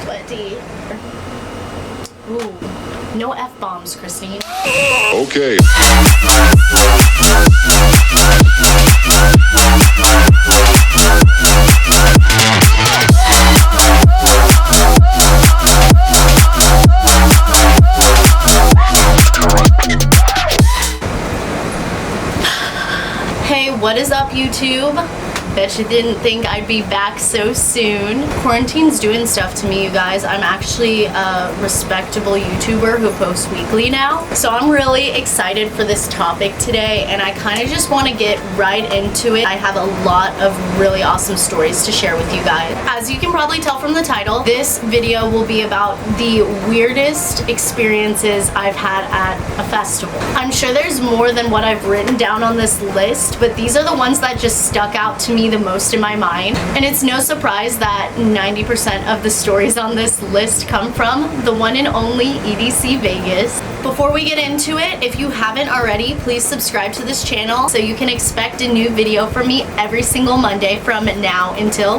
Buddy. Ooh, no F-bombs, Christine. Okay. Hey, what is up, YouTube? Bet you didn't think I'd be back so soon. Quarantine's doing stuff to me, you guys. I'm actually a respectable YouTuber who posts weekly now. So I'm really excited for this topic today, and I kind of just want to get right into it. I have a lot of really awesome stories to share with you guys. As you can probably tell from the title, this video will be about the weirdest experiences I've had at a festival. I'm sure there's more than what I've written down on this list, but these are the ones that just stuck out to me the most in my mind. And it's no surprise that 90% of the stories on this list come from the one and only EDC Vegas. Before we get into it, if you haven't already, please subscribe to this channel so you can expect a new video from me every single Monday from now until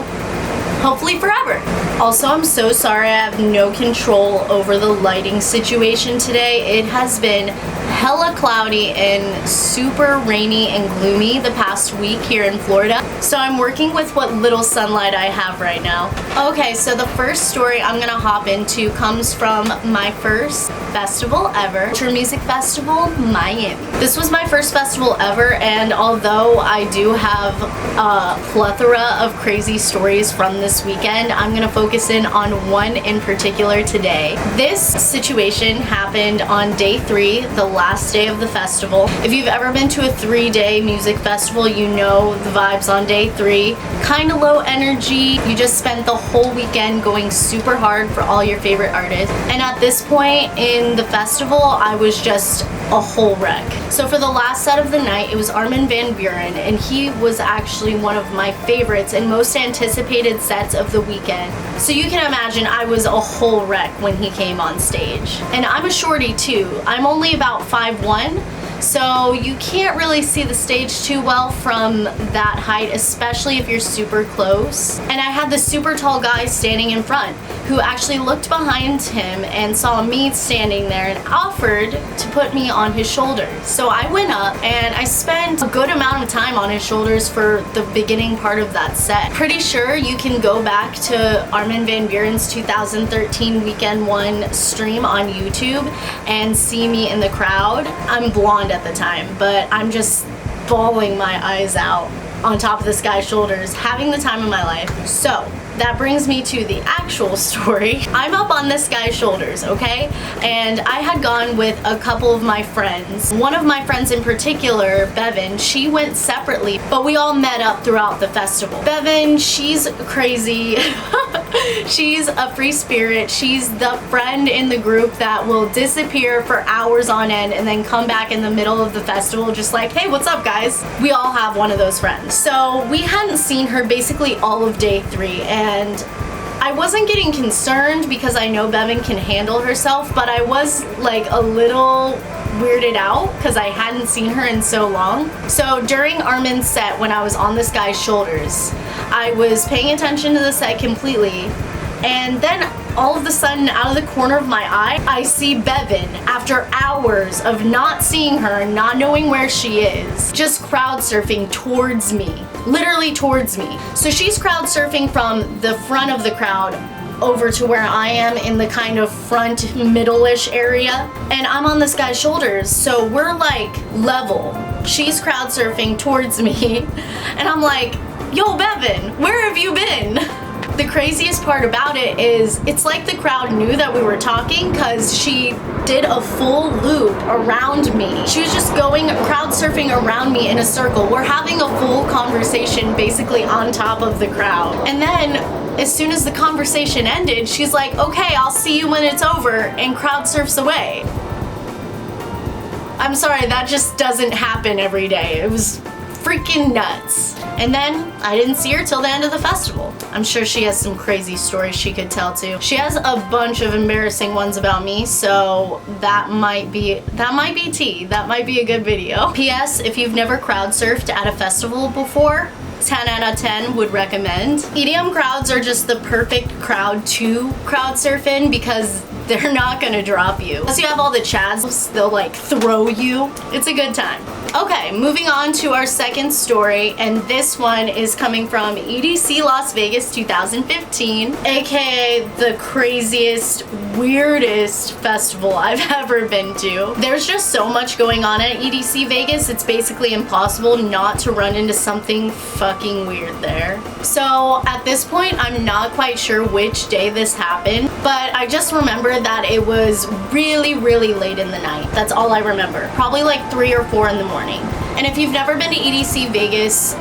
hopefully forever. Also, I'm so sorry I have no control over the lighting situation today. It has been hella cloudy and super rainy and gloomy the past week here in Florida. So I'm working with what little sunlight I have right now. Okay, so the first story I'm gonna hop into comes from my first festival ever, Ultra Music Festival, Miami. This was my first festival ever, and although I do have a plethora of crazy stories from this weekend, I'm gonna focus in on one in particular today. This situation happened on day 3, the last day of the festival. If you've ever been to a 3-day music festival, you know the vibes on day 3. Kind of low energy. You just spent the whole weekend going super hard for all your favorite artists. And at this point in the festival, I was just a whole wreck. So for the last set of the night, it was Armin van Buuren, and he was actually one of my favorites and most anticipated sets of the weekend. So you can imagine I was a whole wreck when he came on stage. And I'm a shorty too. I'm only about 5'1", so you can't really see the stage too well from that height, especially if you're super close. And I had this super tall guy standing in front who actually looked behind him and saw me standing there and offered to put me on his shoulders. So I went up and I spent a good amount of time on his shoulders for the beginning part of that set. Pretty sure you can go back to Armin van Buuren's 2013 Weekend 1 stream on YouTube and see me in the crowd. I'm blonde at the time, but I'm just bawling my eyes out on top of this guy's shoulders, having the time of my life. So that brings me to the actual story. I'm up on this guy's shoulders, okay? And I had gone with a couple of my friends. One of my friends in particular, Bevan, she went separately, but we all met up throughout the festival. Bevan, she's crazy. She's a free spirit. She's the friend in the group that will disappear for hours on end and then come back in the middle of the festival just like, hey, what's up, guys? We all have one of those friends. So we hadn't seen her basically all of day 3, and I wasn't getting concerned because I know Bevan can handle herself, but I was like a little weirded out because I hadn't seen her in so long. So during Armin's set, when I was on this guy's shoulders, I was paying attention to the set completely, and then all of a sudden, out of the corner of my eye, I see Bevan, after hours of not seeing her and not knowing where she is, just crowd surfing towards me, literally towards me. So she's crowd surfing from the front of the crowd over to where I am in the kind of front middle-ish area, and I'm on this guy's shoulders, so we're like level. She's crowd surfing towards me, and I'm like, yo, Bevan, where have you been? The craziest part about it is it's like the crowd knew that we were talking because she did a full loop around me. She was just going crowd surfing around me in a circle. We're having a full conversation basically on top of the crowd. And then as soon as the conversation ended, she's like, okay, I'll see you when it's over, and crowd surfs away. I'm sorry, that just doesn't happen every day. It was freaking nuts. And then I didn't see her till the end of the festival. I'm sure she has some crazy stories she could tell too. She has a bunch of embarrassing ones about me, so that might be tea. That might be a good video. P.S. If you've never crowd surfed at a festival before, 10 out of 10 would recommend. EDM crowds are just the perfect crowd to crowd surf in because they're not gonna drop you. Unless you have all the chads, they'll like throw you. It's a good time. Okay, moving on to our second story, and this one is coming from EDC Las Vegas 2015, aka the craziest, weirdest festival I've ever been to. There's just so much going on at EDC Vegas, it's basically impossible not to run into something fucking weird there. So at this point, I'm not quite sure which day this happened, but I just remember that it was really, really late in the night. That's all I remember. Probably like 3 or 4 in the morning. And if you've never been to EDC Vegas,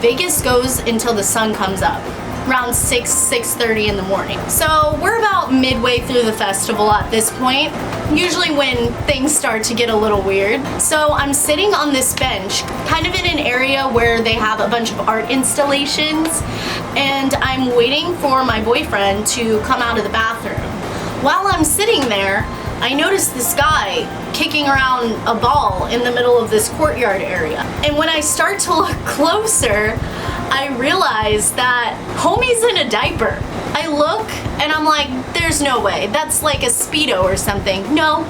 Vegas goes until the sun comes up, around 6:30 in the morning. So we're about midway through the festival at this point, usually when things start to get a little weird. So I'm sitting on this bench, kind of in an area where they have a bunch of art installations, and I'm waiting for my boyfriend to come out of the bathroom. While I'm sitting there, I noticed this guy kicking around a ball in the middle of this courtyard area. And when I start to look closer, I realize that homie's in a diaper. I look and I'm like, there's no way. That's like a Speedo or something. No,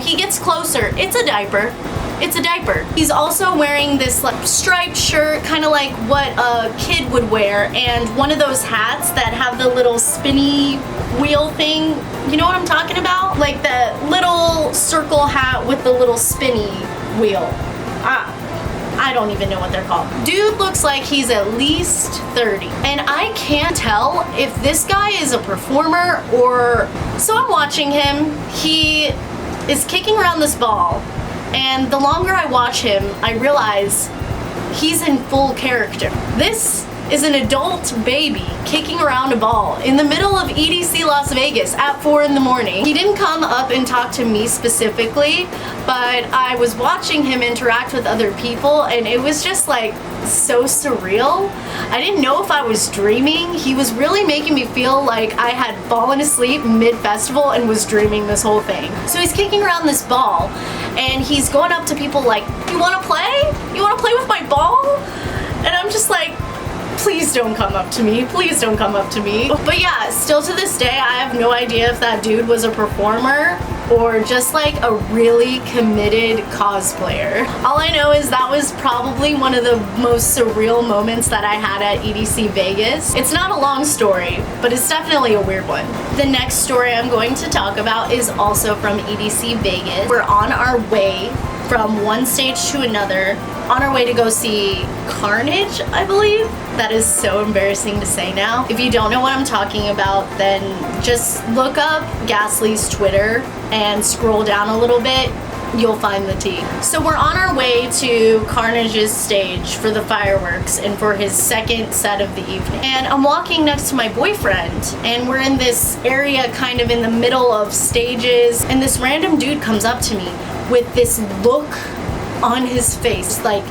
he gets closer. It's a diaper. It's a diaper. He's also wearing this like striped shirt, kind of like what a kid would wear, and one of those hats that have the little spinny wheel thing. You know what I'm talking about? Like the little circle hat with the little spinny wheel. I don't even know what they're called. Dude looks like he's at least 30. And I can't tell if this guy is a performer or... So I'm watching him. He is kicking around this ball. And the longer I watch him, I realize he's in full character. This is an adult baby kicking around a ball in the middle of EDC Las Vegas at 4 in the morning. He didn't come up and talk to me specifically, but I was watching him interact with other people, and it was just like so surreal. I didn't know if I was dreaming. He was really making me feel like I had fallen asleep mid-festival and was dreaming this whole thing. So he's kicking around this ball, and he's going up to people like, you wanna play? You wanna play with my ball? And I'm just like, please don't come up to me. Please don't come up to me. But yeah, still to this day, I have no idea if that dude was a performer or just like a really committed cosplayer. All I know is that was probably one of the most surreal moments that I had at EDC Vegas. It's not a long story, but it's definitely a weird one. The next story I'm going to talk about is also from EDC Vegas. We're on our way from one stage to another, on our way to go see Carnage, I believe. That is so embarrassing to say now. If you don't know what I'm talking about, then just look up Ghastly's Twitter and scroll down a little bit. You'll find the tea. So we're on our way to Carnage's stage for the fireworks and for his second set of the evening. And I'm walking next to my boyfriend, and we're in this area kind of in the middle of stages, and this random dude comes up to me with this look on his face, like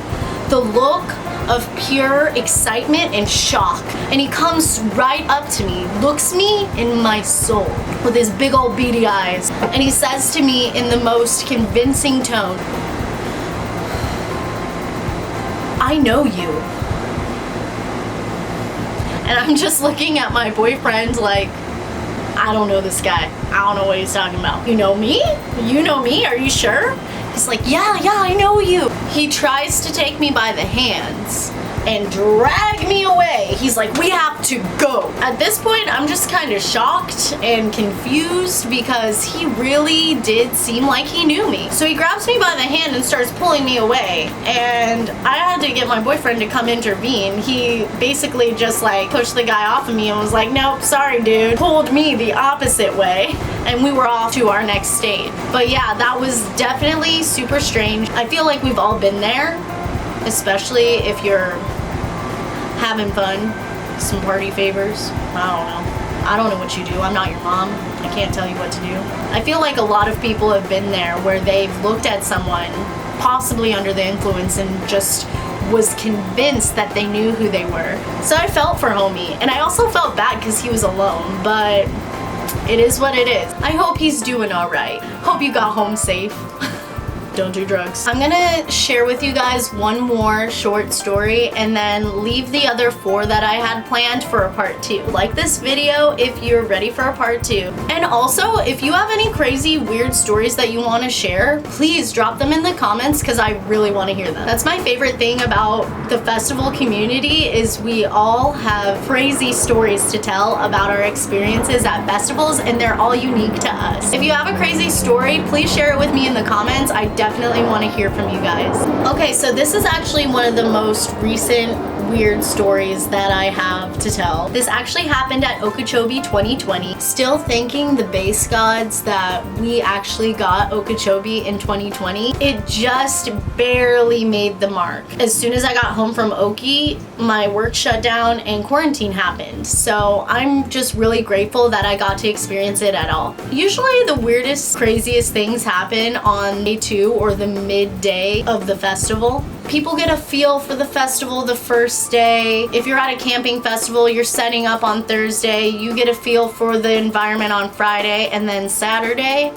the look of pure excitement and shock. And he comes right up to me, looks me in my soul with his big old beady eyes, and he says to me in the most convincing tone, I know you. And I'm just looking at my boyfriend like, I don't know this guy. I don't know what he's talking about. You know me? You know me? Are you sure? He's like, yeah, I know you. He tries to take me by the hands and drag me away. He's like, we have to go. At this point, I'm just kind of shocked and confused because he really did seem like he knew me. So he grabs me by the hand and starts pulling me away, and I had to get my boyfriend to come intervene. He basically just like pushed the guy off of me and was like, nope, sorry dude. Pulled me the opposite way, and we were off to our next stage. But yeah, that was definitely super strange. I feel like we've all been there, especially if you're having fun, some party favors. I don't know what you do. I'm not your mom. I can't tell you what to do. I feel like a lot of people have been there where they've looked at someone possibly under the influence and just was convinced that they knew who they were. So I felt for homie, and I also felt bad because he was alone, but it is what it is. I hope he's doing all right. Hope you got home safe. don't do drugs. I'm gonna share with you guys one more short story and then leave the other 4 that I had planned for a part 2. Like this video if you're ready for a part 2. And also, if you have any crazy weird stories that you want to share, please drop them in the comments because I really want to hear them. That's my favorite thing about the festival community is we all have crazy stories to tell about our experiences at festivals, and they're all unique to us. If you have a crazy story, please share it with me in the comments. I definitely want to hear from you guys. Okay, so this is actually one of the most recent weird stories that I have to tell. This actually happened at Okeechobee 2020. Still thanking the base gods that we actually got Okeechobee in 2020. It just barely made the mark. As soon as I got home from Okie, my work shut down and quarantine happened. So I'm just really grateful that I got to experience it at all. Usually the weirdest, craziest things happen on day 2 or the midday of the festival. People get a feel for the festival the first day. If you're at a camping festival, you're setting up on Thursday, you get a feel for the environment on Friday, and then Saturday,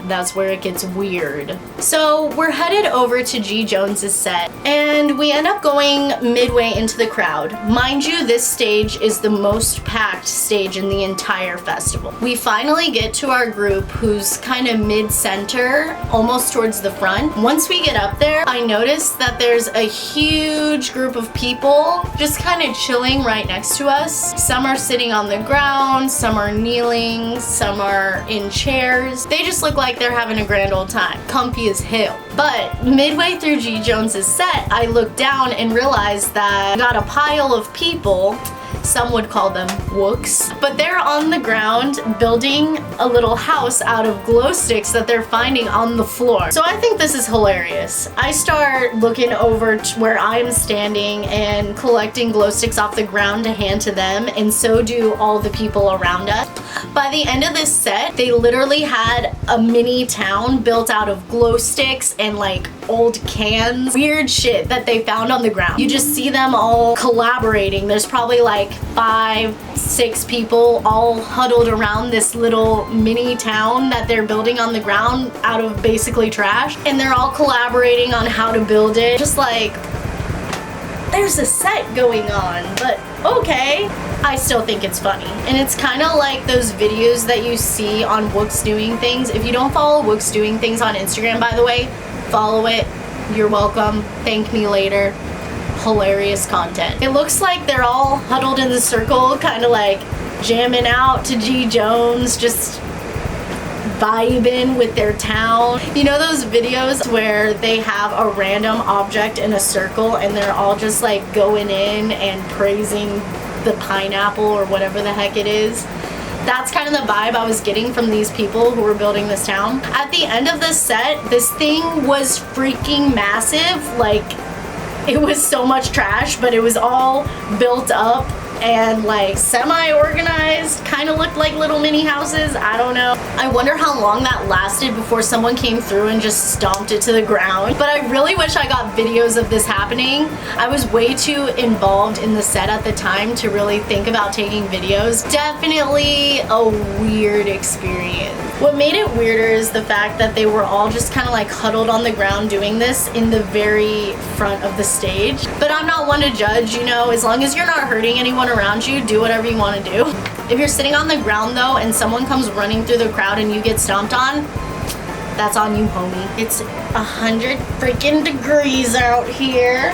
that's where it gets weird. So we're headed over to G Jones's set and we end up going midway into the crowd. Mind you, this stage is the most packed stage in the entire festival. We finally get to our group who's kind of mid-center, almost towards the front. Once we get up there, I notice that there's a huge group of people just kind of chilling right next to us. Some are sitting on the ground, some are kneeling, some are in chairs. They just look like they're having a grand old time. Comfy as hell. But midway through G Jones's set, I looked down and realized that I got a pile of people. Some would call them wooks, but they're on the ground building a little house out of glow sticks that they're finding on the floor. So I think this is hilarious. I start looking over to where I'm standing and collecting glow sticks off the ground to hand to them, and so do all the people around us. By the end of this set, they literally had a mini town built out of glow sticks and like old cans, weird shit that they found on the ground. You just see them all collaborating. There's probably like 5-6 people all huddled around this little mini town that they're building on the ground out of basically trash, and they're all collaborating on how to build it. Just like, there's a set going on, but okay. I still think it's funny. And it's kind of like those videos that you see on Wooks Doing Things. If you don't follow Wooks Doing Things on Instagram, by the way, follow it. You're welcome. Thank me later. Hilarious content. It looks like they're all huddled in the circle, kind of like jamming out to G Jones, just vibing with their town. You know those videos where they have a random object in a circle and they're all just like going in and praising the pineapple or whatever the heck it is? That's kind of the vibe I was getting from these people who were building this town. At the end of this set, this thing was freaking massive. Like, it was so much trash, but it was all built up and like semi-organized, kind of looked like little mini houses. I don't know. I wonder how long that lasted before someone came through and just stomped it to the ground. But I really wish I got videos of this happening. I was way too involved in the set at the time to really think about taking videos. Definitely a weird experience. What made it weirder is the fact that they were all just kind of like huddled on the ground doing this in the very front of the stage. But I'm not one to judge, you know, as long as you're not hurting anyone around you, do whatever you want to do. If you're sitting on the ground though and someone comes running through the crowd and you get stomped on, that's on you, homie. It's 100 freaking degrees out here.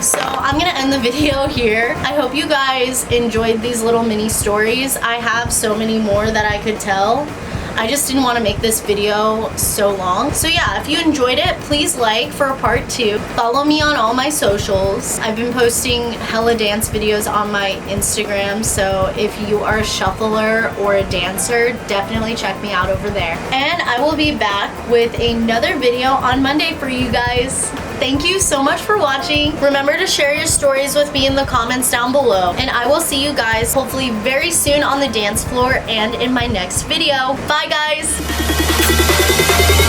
So I'm gonna end the video here. I hope you guys enjoyed these little mini stories. I have so many more that I could tell. I just didn't want to make this video so long. So yeah, if you enjoyed it, please like for a part 2. Follow me on all my socials. I've been posting hella dance videos on my Instagram, so if you are a shuffler or a dancer, definitely check me out over there. And I will be back with another video on Monday for you guys. Thank you so much for watching. Remember to share your stories with me in the comments down below. And I will see you guys hopefully very soon on the dance floor and in my next video. Bye guys!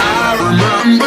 I remember